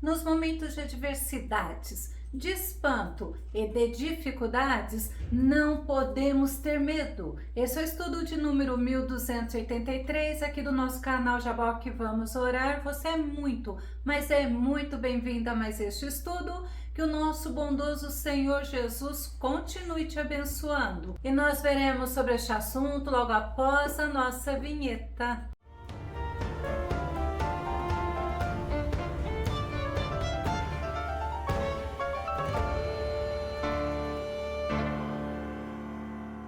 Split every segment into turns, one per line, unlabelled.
Nos momentos de adversidades, de espanto e de dificuldades, não podemos ter medo. Esse é o estudo de número 1283 aqui do nosso canal Jaboque Vamos Orar. Você é muito, mas é muito bem-vindo a mais este estudo. Que o nosso bondoso Senhor Jesus continue te abençoando. E nós veremos sobre este assunto logo após a nossa vinheta.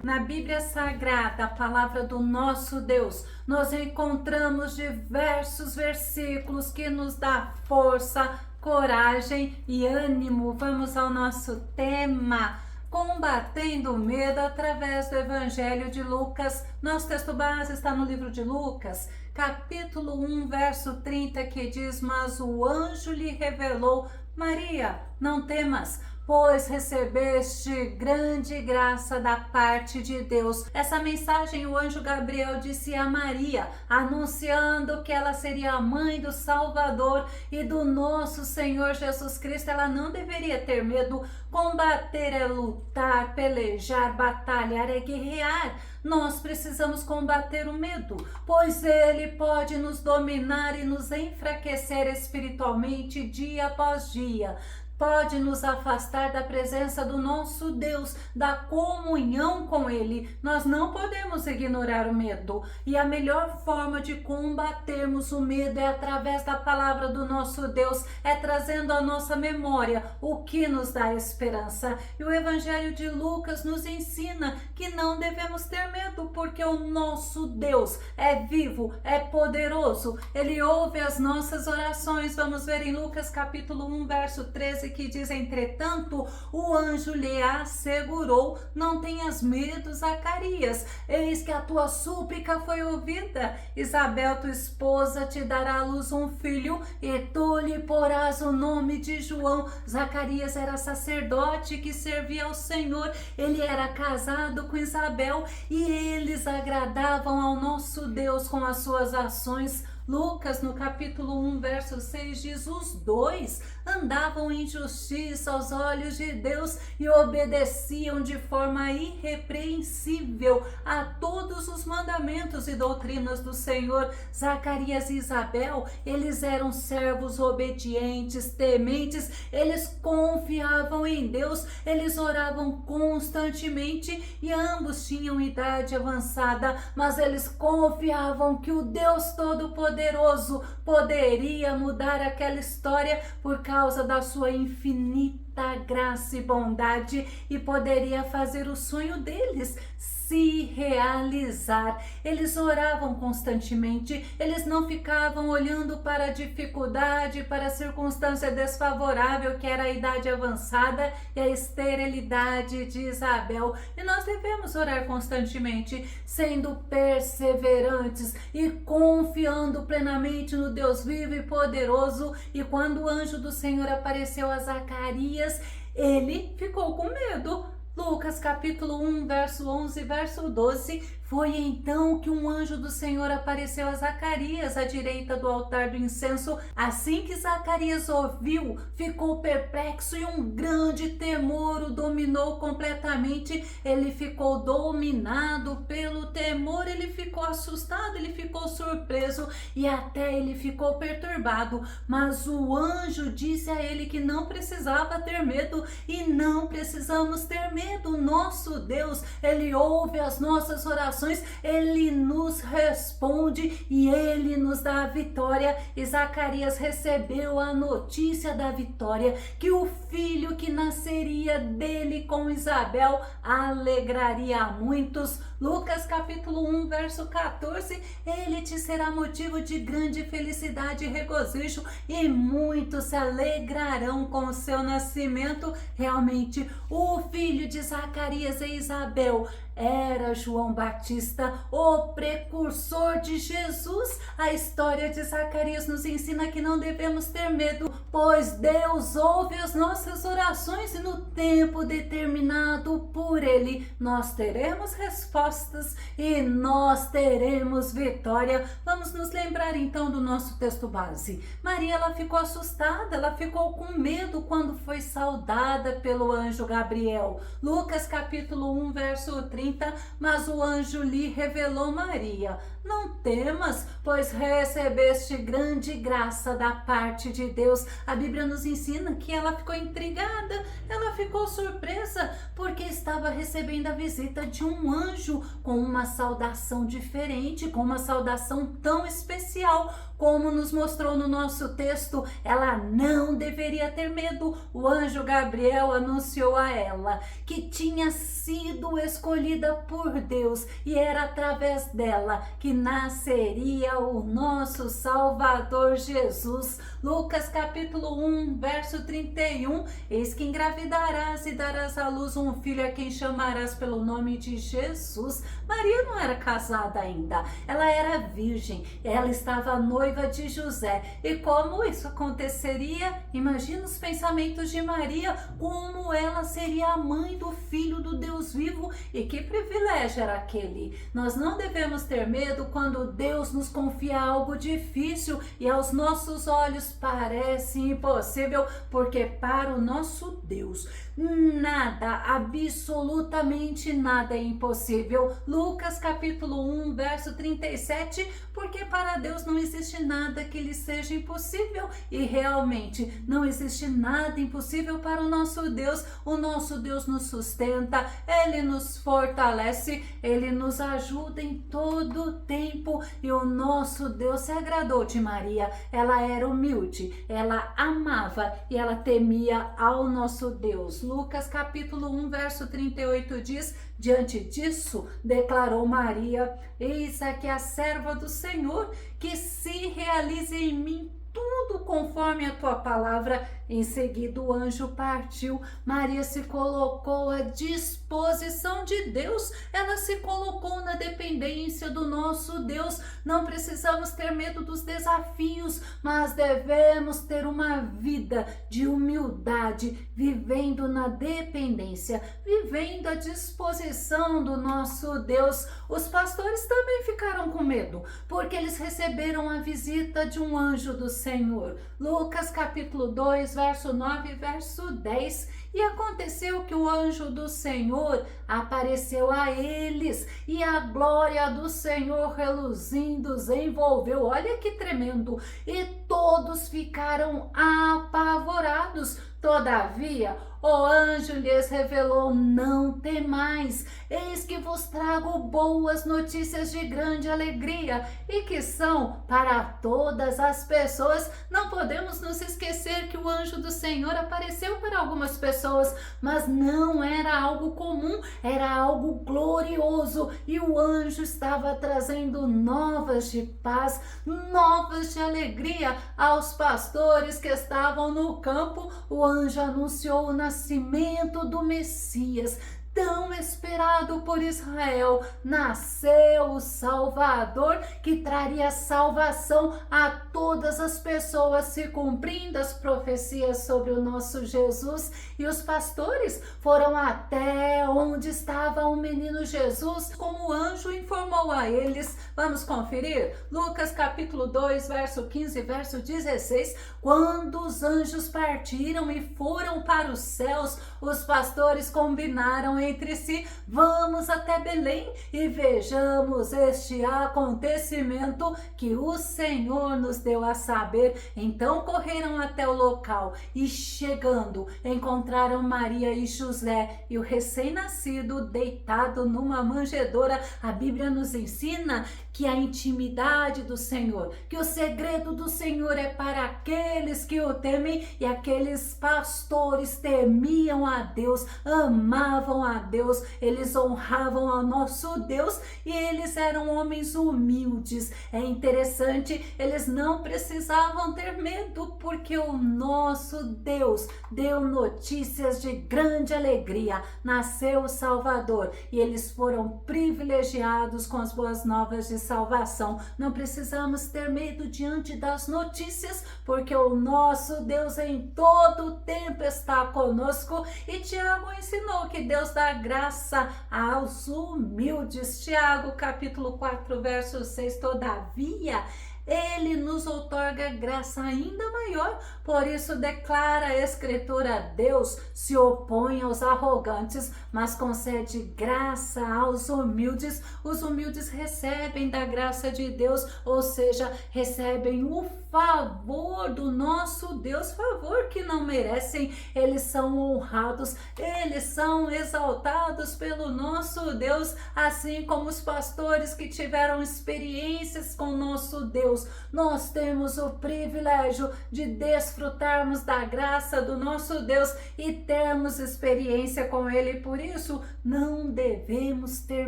Na Bíblia Sagrada, a palavra do nosso Deus, nós encontramos diversos versículos que nos dá força, coragem e ânimo. Vamos ao nosso tema: combatendo o medo através do Evangelho de Lucas. Nosso texto base está no livro de Lucas, capítulo 1, verso 30, que diz: mas o anjo lhe revelou: Maria, não temas, pois recebeste grande graça da parte de Deus. Essa mensagem o anjo Gabriel disse a Maria, anunciando que ela seria a mãe do Salvador e do nosso Senhor Jesus Cristo. Ela não deveria ter medo. Combater é lutar, pelejar, batalhar, é guerrear. Nós precisamos combater o medo, pois ele pode nos dominar e nos enfraquecer espiritualmente dia após dia. Pode nos afastar da presença do nosso Deus, da comunhão com Ele. Nós não podemos ignorar o medo. E a melhor forma de combatermos o medo é através da palavra do nosso Deus, é trazendo à nossa memória o que nos dá esperança. E o Evangelho de Lucas nos ensina que não devemos ter medo, porque o nosso Deus é vivo, é poderoso. Ele ouve as nossas orações. Vamos ver em Lucas capítulo 1, verso 13, que diz: entretanto, o anjo lhe assegurou: não tenhas medo, Zacarias, eis que a tua súplica foi ouvida. Isabel, tua esposa, te dará à luz um filho, e tu lhe porás o nome de João. Zacarias era sacerdote que servia ao Senhor. Ele era casado com Isabel e eles agradavam ao nosso Deus com as suas ações. Lucas, no capítulo 1, verso 6, diz: os dois andavam em justiça aos olhos de Deus e obedeciam de forma irrepreensível a todos os mandamentos e doutrinas do Senhor. Zacarias e Isabel, eles eram servos obedientes, tementes, eles confiavam em Deus, eles oravam constantemente e ambos tinham idade avançada, mas eles confiavam que o Deus Todo-Poderoso poderia mudar aquela história por causa da sua infinita graça e bondade e poderia fazer o sonho deles se realizar. Eles oravam constantemente, eles não ficavam olhando para a dificuldade, para a circunstância desfavorável que era a idade avançada e a esterilidade de Isabel. E nós devemos orar constantemente, sendo perseverantes e confiando plenamente no Deus vivo e poderoso. E quando o anjo do Senhor apareceu a Zacarias, ele ficou com medo. Lucas capítulo 1, verso 11, verso 12, foi então que um anjo do Senhor apareceu a Zacarias à direita do altar do incenso. Assim que Zacarias ouviu, ficou perplexo e um grande temor o dominou completamente. Ele ficou dominado pelo temor, ele ficou assustado, ele ficou surpreso e até ele ficou perturbado. Mas o anjo disse a ele que não precisava ter medo e não precisamos ter medo. Nosso Deus, ele ouve as nossas orações, ele nos responde e ele nos dá a vitória. E Zacarias recebeu a notícia da vitória, que o filho que nasceria dele com Isabel alegraria a muitos. Lucas capítulo 1, verso 14, ele te será motivo de grande felicidade e regozijo, e muitos se alegrarão com o seu nascimento. Realmente, o filho de Zacarias e Isabel era João Batista, o precursor de Jesus. A história de Zacarias nos ensina que não devemos ter medo, pois Deus ouve as nossas orações e no tempo determinado por Ele nós teremos respostas e nós teremos vitória. Vamos nos lembrar então do nosso texto base. Maria, ela ficou assustada, ela ficou com medo quando foi saudada pelo anjo Gabriel. Lucas capítulo 1, verso 30, mas o anjo lhe revelou: Maria, não temas, pois recebeste grande graça da parte de Deus. A Bíblia nos ensina que ela ficou intrigada, ela ficou surpresa, porque estava recebendo a visita de um anjo com uma saudação diferente, com uma saudação tão especial. Como nos mostrou no nosso texto, ela não deveria ter medo. O anjo Gabriel anunciou a ela que tinha sido escolhida por Deus e era através dela que nasceria o nosso Salvador Jesus. Lucas capítulo 1, verso 31, eis que engravidarás e darás à luz um filho a quem chamarás pelo nome de Jesus. Maria não era casada ainda, ela era virgem, ela estava noiva de José. E como isso aconteceria? Imagina os pensamentos de Maria, como ela seria a mãe do filho do Deus vivo, e que privilégio era aquele. Nós não devemos ter medo quando Deus nos confia algo difícil e aos nossos olhos parece impossível, porque para o nosso Deus nada, absolutamente nada é impossível. Lucas capítulo 1, verso 37, porque para Deus não existe nada que lhe seja impossível, e realmente não existe nada impossível para o nosso Deus. O nosso Deus nos sustenta, Ele nos fortalece, Ele nos ajuda em todo o tempo, e o nosso Deus se agradou de Maria. Ela era humilde, ela amava e ela temia ao nosso Deus. Lucas capítulo 1, verso 38 diz: diante disso, declarou Maria: eis aqui a serva do Senhor, que se realize em mim tudo conforme a tua palavra. Em seguida o anjo partiu. Maria se colocou à disposição de Deus, ela se colocou na dependência do nosso Deus. Não precisamos ter medo dos desafios, mas devemos ter uma vida de humildade, vivendo na dependência, vivendo à disposição do nosso Deus. Os pastores também ficaram com medo, porque eles receberam a visita de um anjo do Senhor. Lucas capítulo 2, verso 9 e verso 10. E aconteceu que o anjo do Senhor apareceu a eles, e a glória do Senhor reluzindo os envolveu. Olha que tremendo! E todos ficaram apavorados. Todavia, o anjo lhes revelou: não temais, eis que vos trago boas notícias de grande alegria, e que são para todas as pessoas. Não podemos nos esquecer que o anjo do Senhor apareceu para algumas pessoas, mas não era algo comum, era algo glorioso, e o anjo estava trazendo novas de paz, novas de alegria aos pastores que estavam no campo. O anjo anunciou o nascimento do Messias, tão esperado por Israel. Nasceu o Salvador, que traria salvação a todas as pessoas, se cumprindo as profecias sobre o nosso Jesus. E os pastores foram até onde estava o menino Jesus, como o anjo informou a eles. Vamos conferir? Lucas capítulo 2, verso 15 e verso 16. Quando os anjos partiram e foram para os céus, os pastores combinaram entre si: vamos até Belém e vejamos este acontecimento que o Senhor nos deu a saber. Então correram até o local e, chegando, encontraram Maria e José e o recém-nascido deitado numa manjedoura. A Bíblia nos ensina que a intimidade do Senhor, que o segredo do Senhor é para aqueles que o temem, e aqueles pastores temiam a Deus, amavam a Deus, eles honravam ao nosso Deus e eles eram homens humildes. É interessante, eles não precisavam ter medo, porque o nosso Deus deu notícias de grande alegria. Nasceu o Salvador e eles foram privilegiados com as boas novas de salvação. Não precisamos ter medo diante das notícias, porque o nosso Deus em todo o tempo está conosco. E Tiago ensinou que Deus dá graça aos humildes. Tiago capítulo 4, verso 6, todavia ele nos outorga graça ainda maior, por isso declara a Escritura: Deus se opõe aos arrogantes, mas concede graça aos humildes. Os humildes recebem da graça de Deus, ou seja, recebem o favor do nosso Deus, favor que não merecem. Eles são honrados, eles são exaltados pelo nosso Deus, assim como os pastores que tiveram experiências com nosso Deus. Nós temos o privilégio de desfrutarmos da graça do nosso Deus e termos experiência com Ele, por isso não devemos ter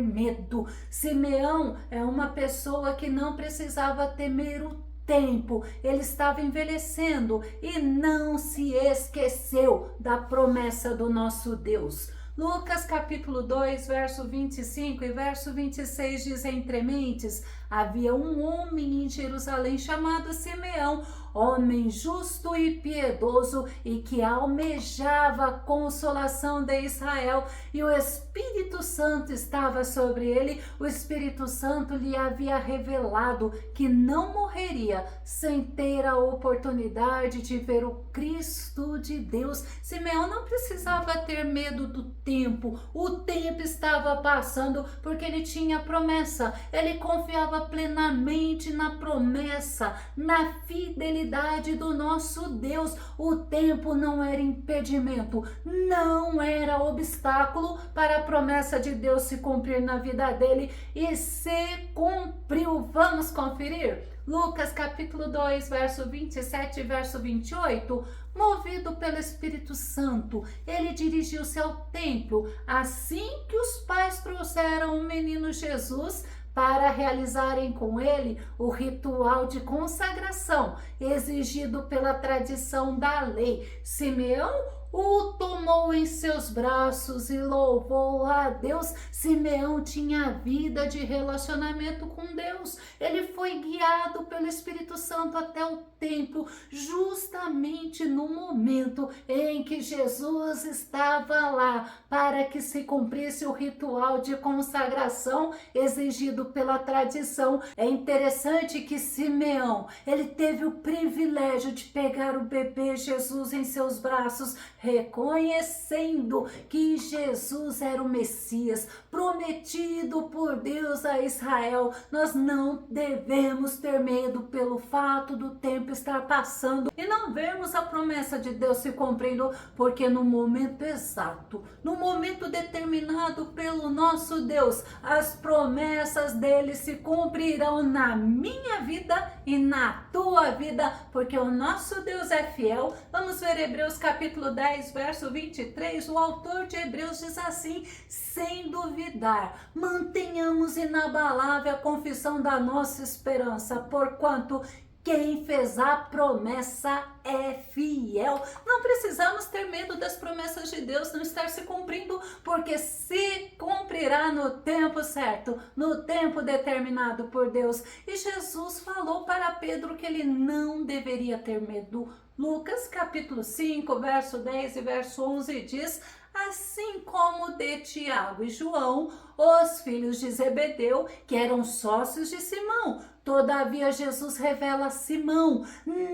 medo. Simeão é uma pessoa que não precisava temer o tempo, ele estava envelhecendo e não se esqueceu da promessa do nosso Deus. Lucas capítulo 2, verso 25 e verso 26 diz: entre mentes havia um homem em Jerusalém chamado Simeão, homem justo e piedoso, e que almejava a consolação de Israel, e o Espírito Santo estava sobre ele. O Espírito Santo lhe havia revelado que não morreria sem ter a oportunidade de ver o Cristo de Deus. Simeão não precisava ter medo do tempo, o tempo estava passando, porque ele tinha promessa, ele confiava plenamente na promessa, na fidelidade do nosso Deus. O tempo não era impedimento, não era obstáculo para a promessa de Deus se cumprir na vida dele, e se cumpriu. Vamos conferir? Lucas capítulo 2, verso 27 e verso 28, movido pelo Espírito Santo, ele dirigiu-se ao templo assim que os pais trouxeram o menino Jesus para realizarem com ele o ritual de consagração exigido pela tradição da lei. Simeão o tomou em seus braços e louvou a Deus. Simeão tinha vida de relacionamento com Deus. Ele foi guiado pelo Espírito Santo até o templo, justamente no momento em que Jesus estava lá, para que se cumprisse o ritual de consagração exigido pela tradição. É interessante que Simeão, ele teve o privilégio de pegar o bebê Jesus em seus braços, reconhecendo que Jesus era o Messias prometido por Deus a Israel. Nós não devemos ter medo pelo fato do tempo estar passando e não vermos a promessa de Deus se cumprindo, porque no momento exato, no momento determinado pelo nosso Deus, as promessas dele se cumprirão na minha vida e na tua vida, porque o nosso Deus é fiel. Vamos ver Hebreus capítulo 10, verso 23, o autor de Hebreus diz assim: sem duvidar, mantenhamos inabalável a confissão da nossa esperança, porquanto quem fez a promessa é fiel. Não precisamos ter medo das promessas de Deus não estar se cumprindo, porque se cumprirá no tempo certo, no tempo determinado por Deus. E Jesus falou para Pedro que ele não deveria ter medo. Lucas capítulo 5, verso 10 e verso 11 diz: assim como de Tiago e João, os filhos de Zebedeu, que eram sócios de Simão, Todavia, Jesus revela a Simão: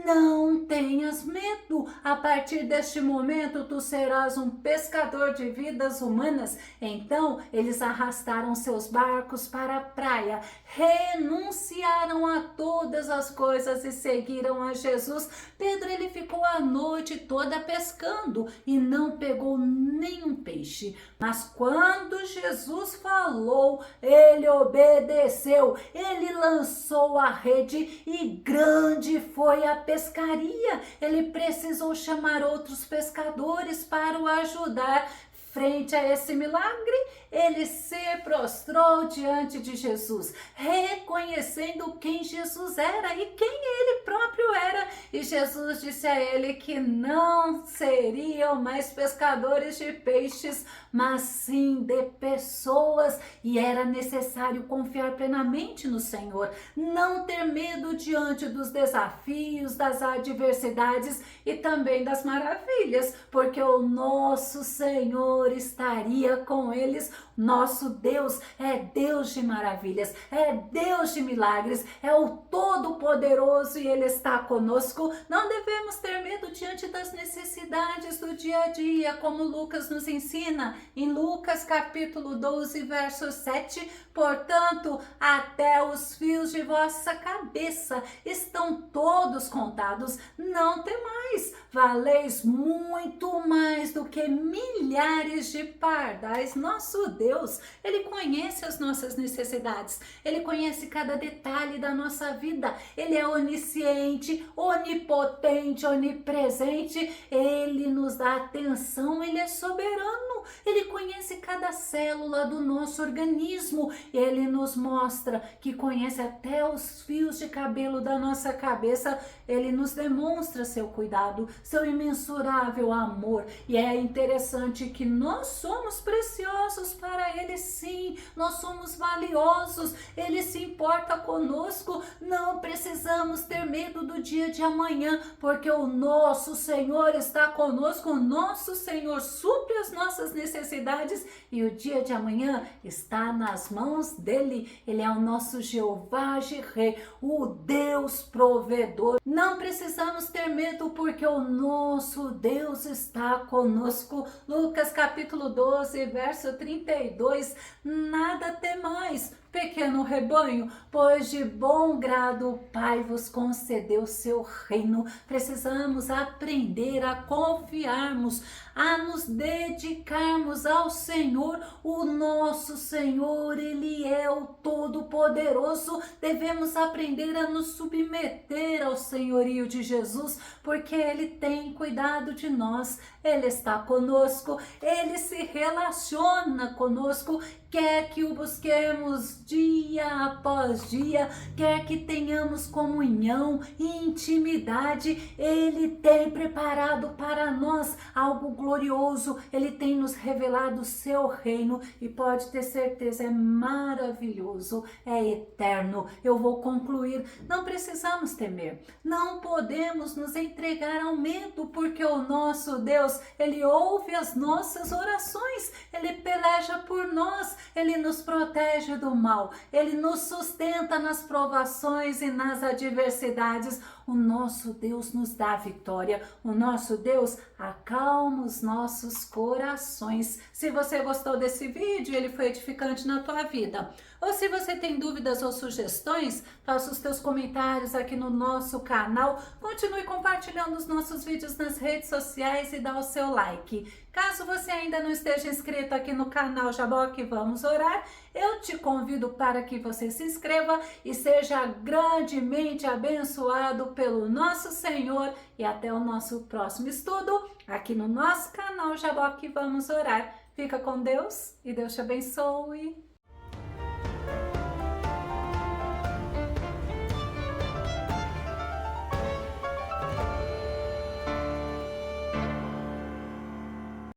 não tenhas medo, a partir deste momento tu serás um pescador de vidas humanas. Então, eles arrastaram seus barcos para a praia, renunciaram a todas as coisas e seguiram a Jesus. Pedro, ele ficou a noite toda pescando e não pegou nenhum peixe. Mas quando Jesus falou, ele obedeceu, ele lançou a rede e grande foi a pescaria. Ele precisou chamar outros pescadores para o ajudar. Frente a esse milagre, ele se prostrou diante de Jesus, reconhecendo quem Jesus era e quem ele próprio era. E Jesus disse a ele que não seriam mais pescadores de peixes, mas sim de pessoas. E era necessário confiar plenamente no Senhor, não ter medo diante dos desafios, das adversidades e também das maravilhas, porque o nosso Senhor estaria com eles. Nosso Deus é Deus de maravilhas, é Deus de milagres, é o Todo-Poderoso e Ele está conosco. Não devemos ter medo diante das necessidades do dia a dia, como Lucas nos ensina em Lucas capítulo 12, verso 7. Portanto, até os fios de vossa cabeça estão todos contados. Não temais, valeis muito mais do que milhares de pardais. Nosso Deus, Ele conhece as nossas necessidades, Ele conhece cada detalhe da nossa vida, Ele é onisciente, onipotente, onipresente, Ele nos dá atenção, Ele é soberano, Ele conhece cada célula do nosso organismo, Ele nos mostra que conhece até os fios de cabelo da nossa cabeça. Ele nos demonstra seu cuidado, seu imensurável amor. E é interessante que nós somos preciosos para Ele, sim, nós somos valiosos, Ele se importa conosco. Não precisamos ter medo do dia de amanhã, porque o nosso Senhor está conosco, o nosso Senhor supre as nossas necessidades e o dia de amanhã está nas mãos dele. Ele é o nosso Jeová Jireh, o Deus provedor. Não precisamos ter medo, porque o nosso Deus está conosco. Lucas capítulo 12, verso 32. Nada temais, pequeno rebanho, pois de bom grado o Pai vos concedeu seu reino. Precisamos aprender a confiarmos, a nos dedicarmos ao Senhor. O nosso Senhor, Ele é o Todo-Poderoso. Devemos aprender a nos submeter ao senhorio de Jesus, porque Ele tem cuidado de nós, Ele está conosco, Ele se relaciona conosco, quer que o busquemos dia após dia, quer que tenhamos comunhão e intimidade, Ele tem preparado para nós algo glorioso, Ele tem nos revelado o seu reino e pode ter certeza, é maravilhoso, é eterno. Eu vou concluir, não precisamos temer, não podemos nos entregar ao medo, porque o nosso Deus, Ele ouve as nossas orações, Ele peleja por nós, Ele nos protege do mal, Ele nos sustenta nas provações e nas adversidades. O nosso Deus nos dá vitória, o nosso Deus acalma os nossos corações. Se você gostou desse vídeo, ele foi edificante na tua vida, ou se você tem dúvidas ou sugestões, faça os teus comentários aqui no nosso canal, continue compartilhando os nossos vídeos nas redes sociais e dá o seu like. Caso você ainda não esteja inscrito aqui no canal Jaboque Vamos Orar, eu te convido para que você se inscreva e seja grandemente abençoado pelo nosso Senhor. E até o nosso próximo estudo aqui no nosso canal Jaboque Vamos Orar. Fica com Deus e Deus te abençoe.